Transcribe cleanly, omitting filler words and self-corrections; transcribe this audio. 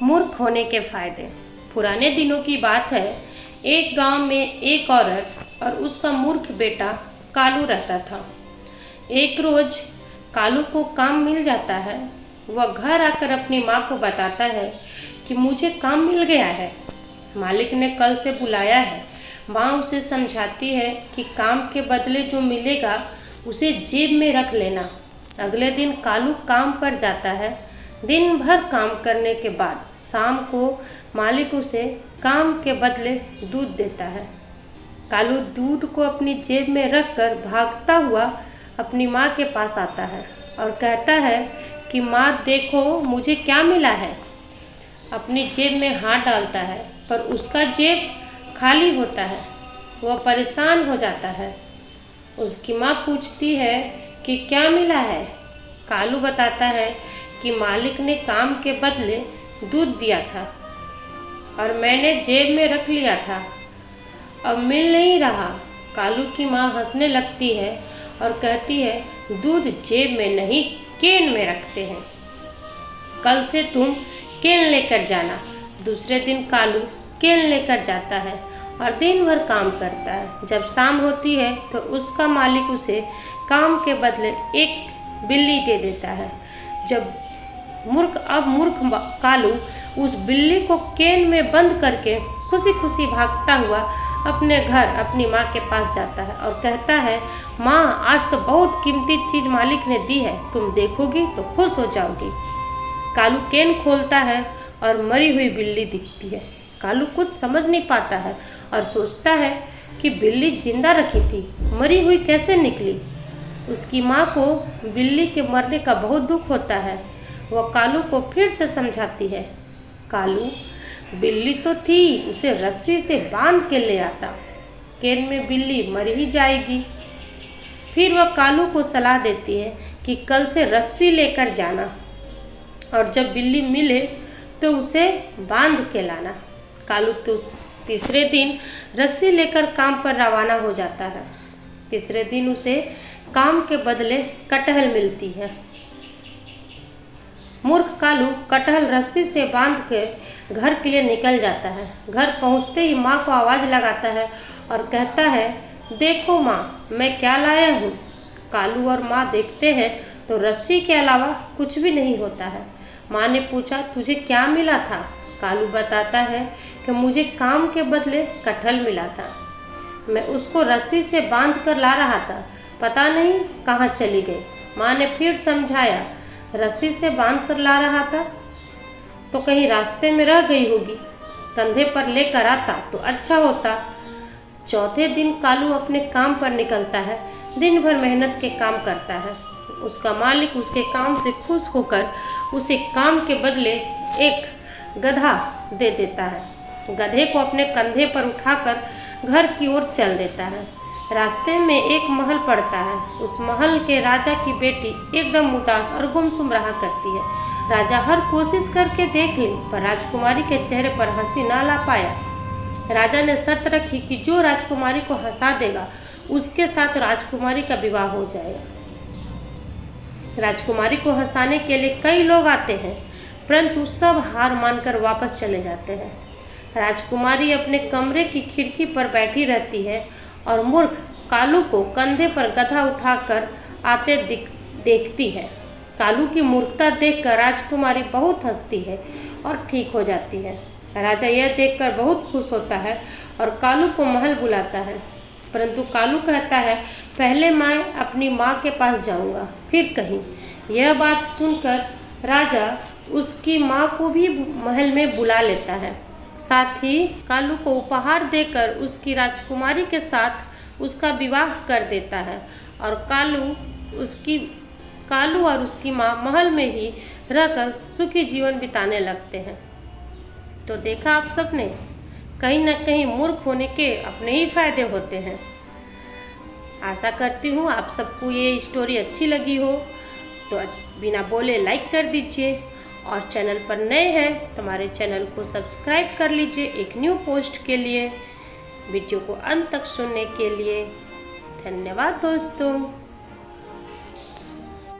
मूर्ख होने के फायदे। पुराने दिनों की बात है, एक गांव में एक औरत और उसका मूर्ख बेटा कालू रहता था। एक रोज कालू को काम मिल जाता है। वह घर आकर अपनी माँ को बताता है कि मुझे काम मिल गया है, मालिक ने कल से बुलाया है। माँ उसे समझाती है कि काम के बदले जो मिलेगा उसे जेब में रख लेना। अगले दिन कालू काम पर जाता है। दिन भर काम करने के बाद शाम को मालिक उसे काम के बदले दूध देता है। कालू दूध को अपनी जेब में रखकर भागता हुआ अपनी माँ के पास आता है और कहता है कि माँ देखो मुझे क्या मिला है। अपनी जेब में हाथ डालता है पर उसका जेब खाली होता है। वह परेशान हो जाता है। उसकी माँ पूछती है कि क्या मिला है। कालू बताता है कि मालिक ने काम के बदले दूध दिया था और मैंने जेब में रख लिया था, अब मिल नहीं रहा। कालू की माँ हंसने लगती है और कहती है दूध जेब में नहीं केन में रखते हैं, कल से तुम केन लेकर जाना। दूसरे दिन कालू केन लेकर जाता है और दिन भर काम करता है। जब शाम होती है तो उसका मालिक उसे काम के बदले एक बिल्ली दे देता है। जब मूर्ख कालू उस बिल्ली को केन में बंद करके खुशी खुशी भागता हुआ अपने घर अपनी माँ के पास जाता है और कहता है माँ आज तो बहुत कीमती चीज़ मालिक ने दी है, तुम देखोगी तो खुश हो जाओगी। कालू केन खोलता है और मरी हुई बिल्ली दिखती है। कालू कुछ समझ नहीं पाता है और सोचता है कि बिल्ली जिंदा रखी थी, मरी हुई कैसे निकली। उसकी माँ को बिल्ली के मरने का बहुत दुख होता है। वह कालू को फिर से समझाती है, कालू बिल्ली तो थी, उसे रस्सी से बांध के ले आता, केन में बिल्ली मर ही जाएगी। फिर वह कालू को सलाह देती है कि कल से रस्सी लेकर जाना और जब बिल्ली मिले तो उसे बांध के लाना। कालू तो तीसरे दिन रस्सी लेकर काम पर रवाना हो जाता है। तीसरे दिन उसे काम के बदले कटहल मिलती है। मूर्ख कालू कटहल रस्सी से बांध के घर के लिए निकल जाता है। घर पहुंचते ही माँ को आवाज़ लगाता है और कहता है देखो माँ मैं क्या लाया हूँ। कालू और माँ देखते हैं तो रस्सी के अलावा कुछ भी नहीं होता है। माँ ने पूछा तुझे क्या मिला था। कालू बताता है कि मुझे काम के बदले कटहल मिला था, मैं उसको रस्सी से बांध कर ला रहा था, पता नहीं कहाँ चली गई। माँ ने फिर समझाया रस्सी से बांध कर ला रहा था तो कहीं रास्ते में रह गई होगी, कंधे पर लेकर आता तो अच्छा होता। चौथे दिन कालू अपने काम पर निकलता है। दिन भर मेहनत के काम करता है। उसका मालिक उसके काम से खुश होकर उसे काम के बदले एक गधा दे देता है। गधे को अपने कंधे पर उठाकर घर की ओर चल देता है। रास्ते में एक महल पड़ता है। उस महल के राजा की बेटी एकदम उदास और गुमसुम रहा करती है। राजा हर कोशिश करके देख ली पर राजकुमारी के चेहरे पर हंसी ना ला पाया। राजा ने शर्त रखी कि जो राजकुमारी को हंसा देगा उसके साथ राजकुमारी का विवाह हो जाएगा। राजकुमारी को हंसाने के लिए कई लोग आते हैं परंतु सब हार मानकर वापस चले जाते हैं। राजकुमारी अपने कमरे की खिड़की पर बैठी रहती है और मूर्ख कालू को कंधे पर गधा उठाकर आते देखती है। कालू की मूर्खता देखकर राजकुमारी बहुत हंसती है और ठीक हो जाती है। राजा यह देखकर बहुत खुश होता है और कालू को महल बुलाता है, परंतु कालू कहता है पहले मैं अपनी माँ के पास जाऊँगा फिर कहीं। यह बात सुनकर राजा उसकी माँ को भी महल में बुला लेता है। साथ ही कालू को उपहार देकर उसकी राजकुमारी के साथ उसका विवाह कर देता है और कालू और उसकी माँ महल में ही रहकर सुखी जीवन बिताने लगते हैं। तो देखा आप सबने, कहीं ना कहीं मूर्ख होने के अपने ही फायदे होते हैं। आशा करती हूँ आप सबको ये स्टोरी अच्छी लगी हो, तो बिना बोले लाइक कर दीजिए और चैनल पर नए हैं तो हमारे चैनल को सब्सक्राइब कर लीजिए एक न्यू पोस्ट के लिए। वीडियो को अंत तक सुनने के लिए धन्यवाद दोस्तों।